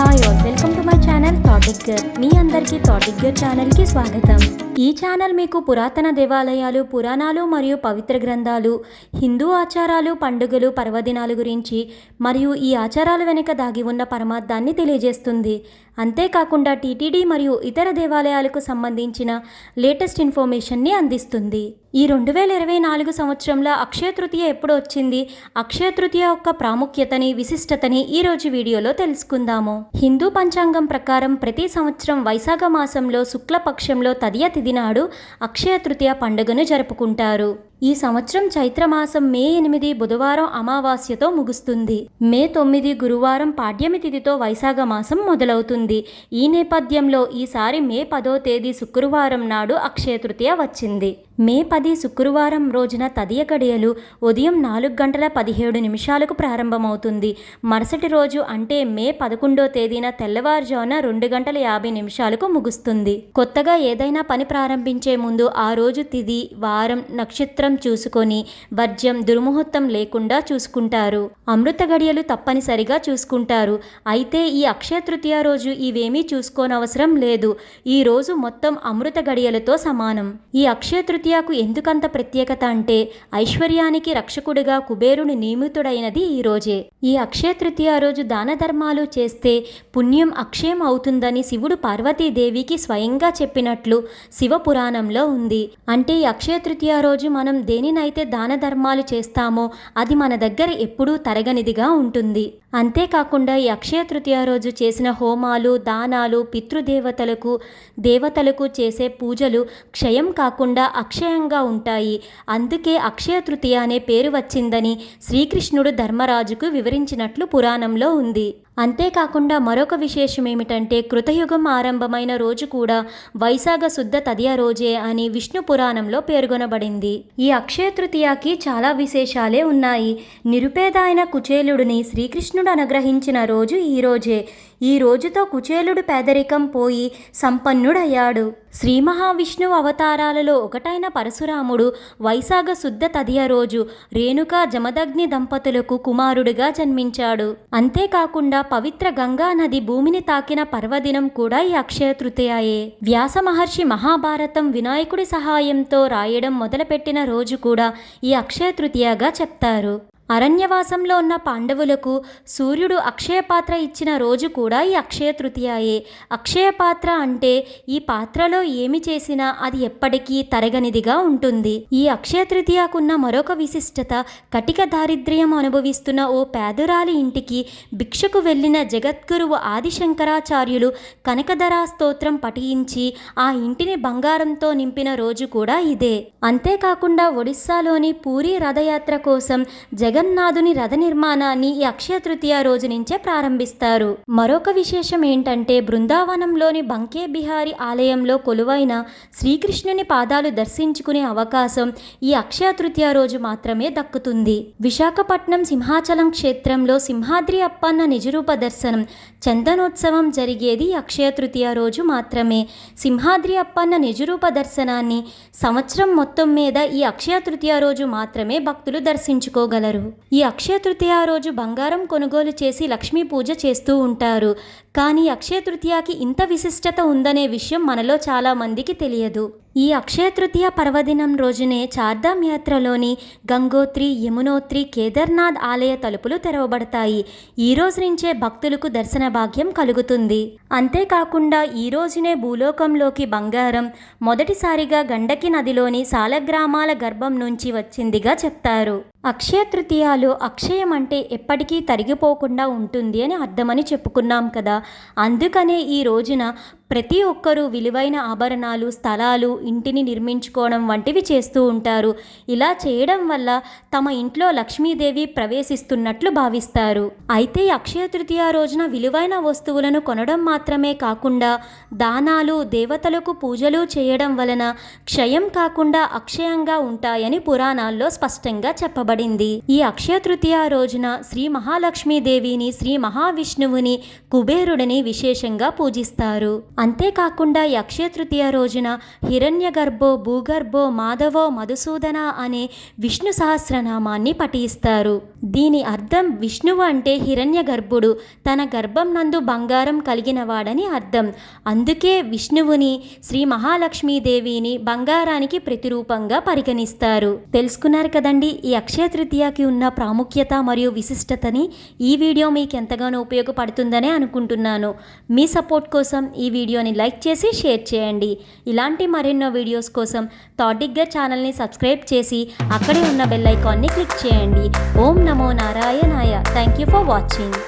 Hi all, welcome to my channel thought digger. మీ అందరికీ thought digger ఛానల్కి స్వాగతం. ఈ ఛానల్ మీకు పురాతన దేవాలయాలు, పురాణాలు మరియు పవిత్ర గ్రంథాలు, హిందూ ఆచారాలు, పండుగలు, పర్వదినాల గురించి మరియు ఈ ఆచారాల వెనుక దాగి ఉన్న పరమార్థాన్ని తెలియజేస్తుంది. అంతేకాకుండా టీటీడీ మరియు ఇతర దేవాలయాలకు సంబంధించిన లేటెస్ట్ ఇన్ఫర్మేషన్ని అందిస్తుంది. ఈ 2024 సంవత్సరంలో అక్షయ తృతీయ ఎప్పుడు వచ్చింది, అక్షయ తృతీయ యొక్క ప్రాముఖ్యతని, విశిష్టతని ఈరోజు వీడియోలో తెలుసుకుందాము. హిందూ పంచాంగం ప్రకారం ప్రతి సంవత్సరం వైశాఖ మాసంలో శుక్లపక్షంలో తదియ తిథి నాడు అక్షయ తృతీయ పండుగను జరుపుకుంటారు. ఈ సంవత్సరం చైత్రమాసం మే 8 బుధవారం అమావాస్యతో ముగుస్తుంది. మే 9 గురువారం పాడ్యమి తిథితో వైశాఖ మాసం మొదలవుతుంది. ఈ నేపథ్యంలో ఈసారి మే 10వ తేదీ శుక్రవారం నాడు అక్షయ తృతీయ వచ్చింది. మే 10 శుక్రవారం రోజున తదియ గడియలు ఉదయం 4:17 ప్రారంభమవుతుంది. మరుసటి రోజు అంటే మే 11వ తేదీన తెల్లవారుజామున 2:50 ముగుస్తుంది. కొత్తగా ఏదైనా పని ప్రారంభించే ముందు ఆ రోజు తిథి, వారం, నక్షత్రం చూసుకొని వర్జ్యం, దుర్ముహూర్తం లేకుండా చూసుకుంటారు. అమృత గడియలు తప్పనిసరిగా చూసుకుంటారు. అయితే ఈ అక్షయ తృతీయ రోజు ఇవేమీ చూసుకోనవసరం లేదు. ఈ రోజు మొత్తం అమృత గడియలతో సమానం. ఈ అక్షయ తృతీయకు ఎందుకంత ప్రత్యేకత అంటే ఐశ్వర్యానికి రక్షకుడిగా కుబేరుని నియమితుడైనది ఈ రోజే. ఈ అక్షయ తృతీయ రోజు దాన ధర్మాలు చేస్తే పుణ్యం అక్షయం అవుతుందని శివుడు పార్వతీదేవికి స్వయంగా చెప్పినట్లు శివ పురాణంలో ఉంది. అంటే ఈ అక్షయ తృతీయ రోజు మనం దేనినైతే దాన ధర్మాలు చేస్తామో అది మన దగ్గర ఎప్పుడూ తరగనిదిగా ఉంటుంది. అంతేకాకుండా ఈ అక్షయ తృతీయ రోజు చేసిన హోమాలు, దానాలు, దేవతలకు చేసే పూజలు క్షయం కాకుండా అక్షయంగా ఉంటాయి. అందుకే అక్షయ తృతీయ అనే పేరు వచ్చిందని శ్రీకృష్ణుడు ధర్మరాజుకు వివరించినట్లు పురాణంలో ఉంది. అంతేకాకుండా మరొక విశేషం ఏమిటంటే కృతయుగం ఆరంభమైన రోజు కూడా వైశాఖ శుద్ధ తదియ రోజే అని విష్ణు పురాణంలో పేర్కొనబడింది. ఈ అక్షయ తృతీయకి చాలా విశేషాలే ఉన్నాయి. నిరుపేద అయిన కుచేలుడిని శ్రీకృష్ణుడు అనుగ్రహించిన రోజు ఈ రోజే. ఈ రోజుతో కుచేలుడు పేదరికం పోయి సంపన్నుడయ్యాడు. శ్రీ మహావిష్ణువు అవతారాలలో ఒకటైన పరశురాముడు వైశాఖ శుద్ధ తదియ రోజు రేణుకా జమదగ్ని దంపతులకు కుమారుడిగా జన్మించాడు. అంతేకాకుండా పవిత్ర గంగా నది భూమిని తాకిన పర్వదినం కూడా ఈ అక్షయ తృతీయయే. వ్యాస మహర్షి మహాభారతం వినాయకుడి సహాయంతో రాయడం మొదలుపెట్టిన రోజు కూడా ఈ అక్షయ తృతీయగా చెప్తారు. అరణ్యవాసంలో ఉన్న పాండవులకు సూర్యుడు అక్షయ పాత్ర ఇచ్చిన రోజు కూడా ఈ అక్షయ తృతీయయే. అక్షయ పాత్ర అంటే ఈ పాత్రలో ఏమి చేసినా అది ఎప్పటికీ తరగనిదిగా ఉంటుంది. ఈ అక్షయ తృతీయకున్న మరొక విశిష్టత కటిక దారిద్ర్యం అనుభవిస్తున్న ఓ పేదరాలి ఇంటికి భిక్షకు వెళ్ళిన జగద్గురువు ఆదిశంకరాచార్యులు కనకధరా స్తోత్రం పఠించి ఆ ఇంటిని బంగారంతో నింపిన రోజు కూడా ఇదే. అంతేకాకుండా ఒడిస్సాలోని పూరి రథయాత్ర కోసం జగన్నాథుని రథ నిర్మాణాన్ని ఈ అక్షయ తృతీయ రోజు నుంచే ప్రారంభిస్తారు. మరొక విశేషం ఏంటంటే బృందావనంలోని బంకే బిహారీ ఆలయంలో కొలువైన శ్రీకృష్ణుని పాదాలు దర్శించుకునే అవకాశం ఈ అక్షయ తృతీయ రోజు మాత్రమే దక్కుతుంది. విశాఖపట్నం సింహాచలం క్షేత్రంలో సింహాద్రి అప్పన్న నిజరూప దర్శనం, చందనోత్సవం జరిగేది అక్షయ తృతీయ రోజు మాత్రమే. సింహాద్రి అప్పన్న నిజరూప దర్శనాన్ని సంవత్సరం మొత్తం మీద ఈ అక్షయ తృతీయ రోజు మాత్రమే భక్తులు దర్శించుకోగలరు. ఈ అక్షయ తృతీయ రోజు బంగారం కొనుగోలు చేసి లక్ష్మీ పూజ చేస్తూ ఉంటారు. కానీ అక్షయ తృతీయకి ఇంత విశిష్టత ఉందనే విషయం మనలో చాలా మందికి తెలియదు. ఈ అక్షయ తృతీయ పర్వదినం రోజునే చార్ధామ్ యాత్రలోని గంగోత్రి, యమునోత్రి, కేదార్నాథ్ ఆలయ తలుపులు తెరవబడతాయి. ఈ రోజు నుంచే భక్తులకు దర్శన భాగ్యం కలుగుతుంది. అంతేకాకుండా ఈ రోజునే భూలోకంలోకి బంగారం మొదటిసారిగా గండకి నదిలోని సాలగ్రామాల గర్భం నుంచి వచ్చిందిగా చెప్తారు. అక్షయ తృతీయలో అక్షయం అంటే ఎప్పటికీ తరిగిపోకుండా ఉంటుంది అని అర్థమని చెప్పుకున్నాం కదా. అందుకనే ఈ రోజున ప్రతి ఒక్కరూ విలువైన ఆభరణాలు, స్థలాలు, ఇంటిని నిర్మించుకోవడం వంటివి చేస్తూ ఉంటారు. ఇలా చేయడం వల్ల తమ ఇంట్లో లక్ష్మీదేవి ప్రవేశిస్తున్నట్లు భావిస్తారు. అయితే అక్షయ తృతీయ రోజున విలువైన వస్తువులను కొనడం మాత్రమే కాకుండా దానాలు, దేవతలకు పూజలు చేయడం వలన క్షయం కాకుండా అక్షయంగా ఉంటాయని పురాణాల్లో స్పష్టంగా చెప్పబడింది. ఈ అక్షయ తృతీయ రోజున శ్రీ మహాలక్ష్మీదేవిని, శ్రీ మహావిష్ణువుని, కుబేరుడిని విశేషంగా పూజిస్తారు. అంతేకాకుండా ఈ అక్షయ తృతీయ రోజున హిరణ్యగర్భో భూగర్భో మాధవో మధుసూదన అనే విష్ణు సహస్రనామాన్ని పఠిస్తారు. దీని అర్థం విష్ణువు అంటే హిరణ్యగర్భుడు, తన గర్భం నందు బంగారం కలిగినవాడని అర్థం. అందుకే విష్ణువుని శ్రీ మహాలక్ష్మీదేవిని బంగారానికి ప్రతిరూపంగా పరిగణిస్తారు. తెలుసుకున్నారు కదండి ఈ అక్షయ తృతీయకి ఉన్న ప్రాముఖ్యత మరియు విశిష్టతని. ఈ వీడియో మీకు ఎంతగానో ఉపయోగపడుతుందనే అనుకుంటున్నాను. మీ సపోర్ట్ కోసం ఈ వీడియోని లైక్ చేసి షేర్ చేయండి. ఇలాంటి మరెన్నో వీడియోస్ కోసం థాట్ డిగ్గర్ ఛానల్ని సబ్స్క్రైబ్ చేసి అక్కడే ఉన్న బెల్ ఐకాన్ని క్లిక్ చేయండి. ఓం నమో నారాయణాయ. Thank you for watching.